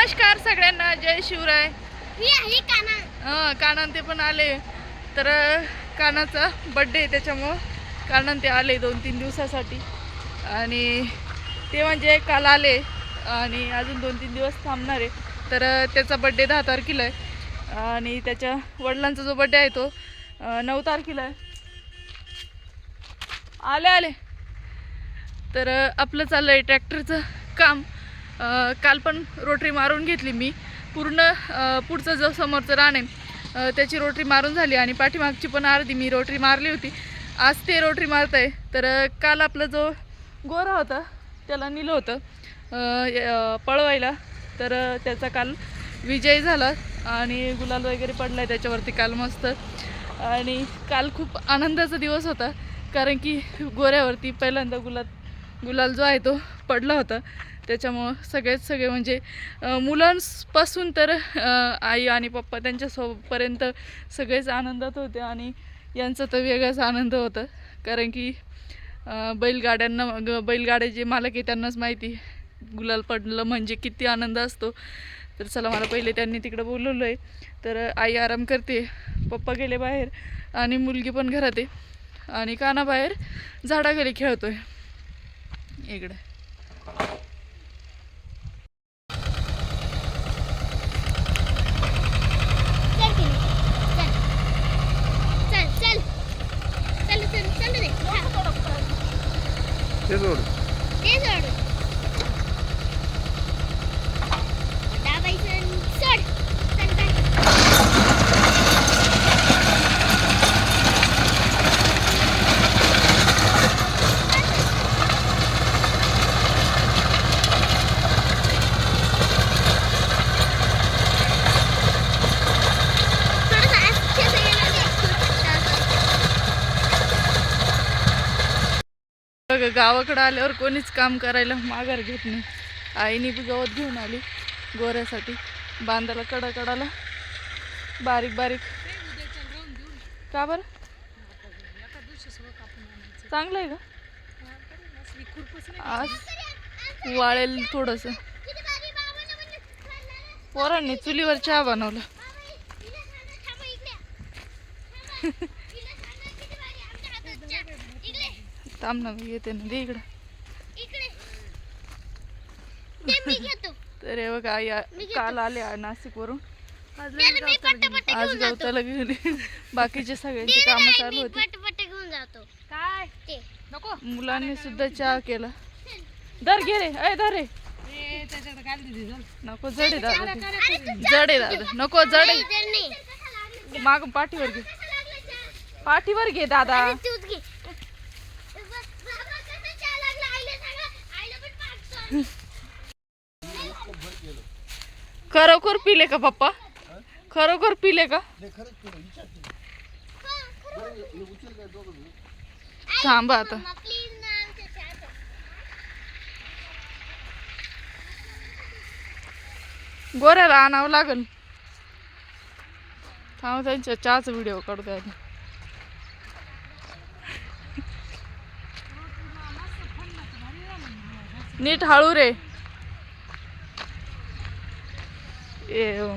नमस्कार सगळ्यांना, जय शिवराय. मी आहे काना. कानान ते पण आले. तर कानाचा बर्थडे आहे, त्याच्यामुळं कानान ते आले 2-3 दिवसासाठी. आणि ते म्हणजे काल आले आणि अजून 2-3 दिवस थांबणार आहे. तर त्याचा बर्थडे 10 तारखेला आहे आणि त्याच्या वडिलांचा जो बर्थडे आहे तो 9 तारखेला आहे. आले. तर आपलं चाललं आहे ट्रॅक्टरचं काम. काल पण रोटरी मारून घेतली मी पूर्ण. पुढचं जो समोरचं रान आहे त्याची रोटरी मारून झाली आणि पाठीमागची पण अर्धी मी रोटरी मारली होती. आज ते रोटरी मारत आहे. तर काल आपला जो गोरा होता त्याला नेलं होतं पळवायला. तर त्याचा काल विजय झाला आणि गुलाल वगैरे पडला आहे त्याच्यावरती काल मस्त. आणि काल खूप आनंदाचा दिवस होता, कारण की गोऱ्यावरती पहिल्यांदा गुलाल जो आहे तो पडला होता. त्याच्यामुळं सगळे म्हणजे मुलांपासून तर आई आणि पप्पा त्यांच्यासोबतपर्यंत सगळेच आनंदात होते. आणि यांचा तर वेगळाच आनंद होता, कारण की बैलगाड्या जे मालक आहे त्यांनाच माहिती गुलाल पडलं म्हणजे किती आनंद असतो. तर चला, मला पहिले त्यांनी तिकडं बोलवलं आहे. तर आई आराम करते, पप्पा गेले बाहेर आणि मुलगी पण घरात आहे आणि काना बाहेर झाडाखाली खेळतोय इकडे. गावाकडे आल्यावर कोणीच काम करायला माघार घेत नाही. आईने गवत घेऊन आली गोऱ्यासाठी बांधायला कडाला बारीक. का बरं? चांगलं आहे का? आज वाळेल थोडस. पोरांनी चुलीवर चहा बनवला. थांब ना, येते ना, दे इकडं. तर हे बघा, आई काल आले नाशिकवरून. आज गवताला घेऊन बाकीचे सगळ्यांची कामं चालू होती. मुलांनी सुद्धा चहा केला. दर घे रे, अय दर रे. नको, जडे दादा नको, जडे. माग पाठीवर घे दादा. खरोखर पिले का पप्पा? खरोखर पिले का? थांबा आता. गोऱ्याला आणावं लागल. थांब, त्यांच्या चहाचा व्हिडिओ काढू द्या. नीट हळू रे.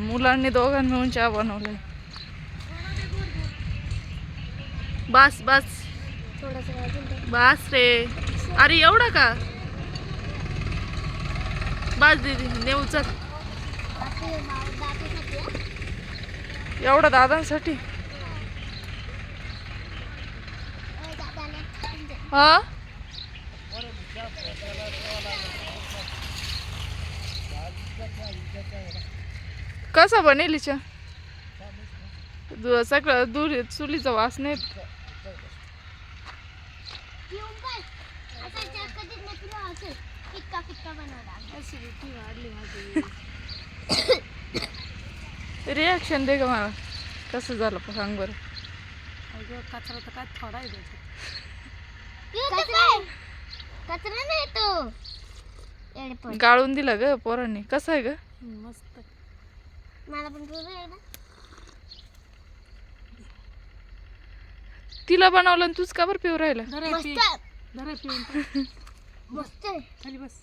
मुलांनी दोघांनी मिळून चहा बनवलाय. बस रे. अरे एवढा का? बस दीदी, नेऊ चल. एवढा दादांसाठी? हा, कसा बनेल चहा? सगळं दूर चुलीचा वास नाही. रिॲक्शन दे का मला, कसं झालं सांग बरं. कचरा तर काय थोडा आहे कचरा नाही तो. गाळून दिला ग पोरांनी. कसं आहे ग? मस्त. मला पण आहे ना. तिला बनवलं तूच का बरं पिऊ राहिला? मस्त. खाली बस.